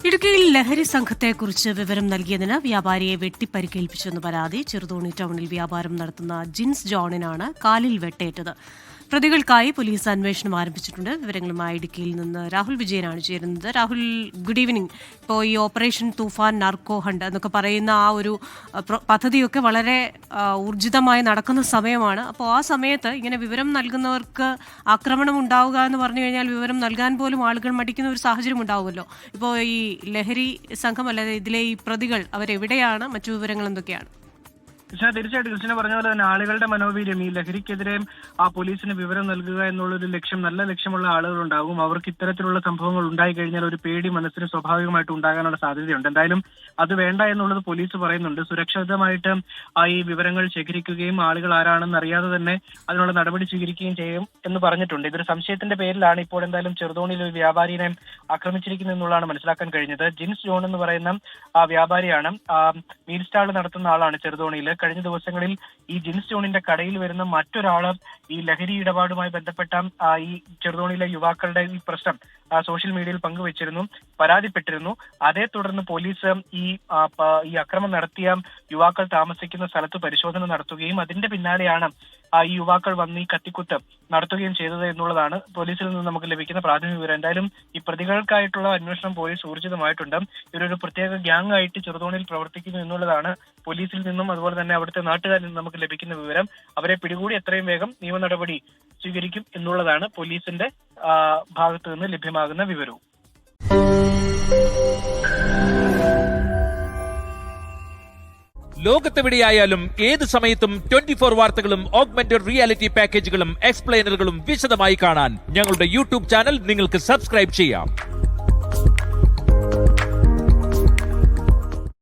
ഇടുക്കിയിൽ ലഹരി സംഘത്തെക്കുറിച്ച് വിവരം നൽകിയതിന് വ്യാപാരിയെ വെട്ടിപ്പരിക്കേൽപ്പിച്ചെന്ന് പരാതി. ചെറുതോണി ടൗണിൽ വ്യാപാരം നടത്തുന്ന ജിൻസ് ജോണിനാണ് കാലിൽ വെട്ടേറ്റത്. പ്രതികൾക്കായി പോലീസ് അന്വേഷണം ആരംഭിച്ചിട്ടുണ്ട്. വിവരങ്ങളുമായി ഇടുക്കിയിൽ നിന്ന് രാഹുൽ വിജയനാണ് ചേരുന്നത്. Rahul, good evening. ഇപ്പോൾ ഈ ഓപ്പറേഷൻ തൂഫാൻ, നാർക്കോ ഹണ്ട് എന്നൊക്കെ പറയുന്ന ആ ഒരു പദ്ധതിയൊക്കെ വളരെ ഊർജിതമായി നടക്കുന്ന സമയമാണ്. അപ്പോൾ ആ സമയത്ത് ഇങ്ങനെ വിവരം നൽകുന്നവർക്ക് ആക്രമണം ഉണ്ടാവുക എന്ന് പറഞ്ഞു കഴിഞ്ഞാൽ വിവരം നൽകാൻ പോലും ആളുകൾ മടിക്കുന്ന ഒരു സാഹചര്യം ഉണ്ടാവുമല്ലോ. ഇപ്പോൾ ഈ ലഹരി സംഘം അല്ലാതെ ഇതിലെ ഈ പ്രതികൾ അവരെവിടെയാണ്? മറ്റു വിവരങ്ങൾ എന്തൊക്കെയാണ്? തീർച്ചയായിട്ടും കൃഷ്ണ പറഞ്ഞ പോലെ തന്നെ ആളുകളുടെ മനോവീര്യം ഈ ലഹരിക്കെതിരെ ആ പോലീസിന് വിവരം നൽകുക എന്നുള്ളൊരു ലക്ഷ്യം, നല്ല ലക്ഷ്യമുള്ള ആളുകളുണ്ടാകും. അവർക്ക് ഇത്തരത്തിലുള്ള സംഭവങ്ങൾ ഉണ്ടായി കഴിഞ്ഞാൽ ഒരു പേടി മനസ്സിന് സ്വാഭാവികമായിട്ട് ഉണ്ടാകാനുള്ള സാധ്യതയുണ്ട്. എന്തായാലും അത് വേണ്ട എന്നുള്ളത് പോലീസ് പറയുന്നുണ്ട്. സുരക്ഷിതമായിട്ട് ഈ വിവരങ്ങൾ ശേഖരിക്കുകയും ആളുകൾ ആരാണെന്ന് അറിയാതെ തന്നെ അതിനുള്ള നടപടി സ്വീകരിക്കുകയും ചെയ്യും എന്ന് പറഞ്ഞിട്ടുണ്ട്. ഇതൊരു സംശയത്തിന്റെ പേരിലാണ് ഇപ്പോൾ എന്തായാലും ചെറുതോണിയിൽ ഒരു വ്യാപാരിനെ ആക്രമിച്ചിരിക്കുന്നത് എന്നുള്ളതാണ് മനസ്സിലാക്കാൻ കഴിഞ്ഞത്. ജിൻസ് ജോൺ എന്ന് പറയുന്ന ആ വ്യാപാരിയാണ്, മീൽ സ്റ്റാൾ നടത്തുന്ന ആളാണ് ചെറുതോണിയിൽ. കഴിഞ്ഞ ദിവസങ്ങളിൽ ഈ ജിൻസ് ജോണിന്റെ കടയിൽ വരുന്ന മറ്റൊരാള് ഈ ലഹരി ഇടപാടുമായി ബന്ധപ്പെട്ട ഈ ചെറുതോണിയിലെ യുവാക്കളുടെ ഈ പ്രശ്നം സോഷ്യൽ മീഡിയയിൽ പങ്കുവച്ചിരുന്നു, പരാതിപ്പെട്ടിരുന്നു. അതേ തുടർന്ന് പോലീസ് ഈ അക്രമം നടത്തിയ യുവാക്കൾ താമസിക്കുന്ന സ്ഥലത്ത് പരിശോധന നടത്തുകയും അതിന്റെ പിന്നാലെയാണ് ഈ യുവാക്കൾ വന്ന് ഈ കത്തിക്കുത്ത് നടത്തുകയും ചെയ്തത് എന്നുള്ളതാണ് പോലീസിൽ നിന്ന് നമുക്ക് ലഭിക്കുന്ന പ്രാഥമിക വിവരം. എന്തായാലും ഈ പ്രതികൾക്കായിട്ടുള്ള അന്വേഷണം പോലീസ് ഊർജിതമായിട്ടുണ്ട്. ഇവരൊരു പ്രത്യേക ഗ്യാങ് ആയിട്ട് ചെറുതോണിയിൽ പ്രവർത്തിക്കുന്നു എന്നുള്ളതാണ് പോലീസിൽ നിന്നും അതുപോലെ തന്നെ അവിടുത്തെ നാട്ടുകാരിൽ നിന്നും നമുക്ക് ലഭിക്കുന്ന വിവരം. അവരെ പിടികൂടി എത്രയും വേഗം നിയമ നടപടി സ്വീകരിക്കും എന്നുള്ളതാണ് പോലീസിന്റെ ഭാഗത്തു നിന്ന് ലഭ്യമാകുന്ന വിവരവും. ലോകത്തെവിടെയായാലും ഏത് സമയത്തും 24 വാർത്തകളും ഓഗ്മെന്റഡ് റിയാലിറ്റി പാക്കേജുകളും എക്സ്പ്ലെയിനറുകളും വിശദമായി കാണാൻ ഞങ്ങളുടെ യൂട്യൂബ് ചാനൽ നിങ്ങൾക്ക് സബ്സ്ക്രൈബ് ചെയ്യാം.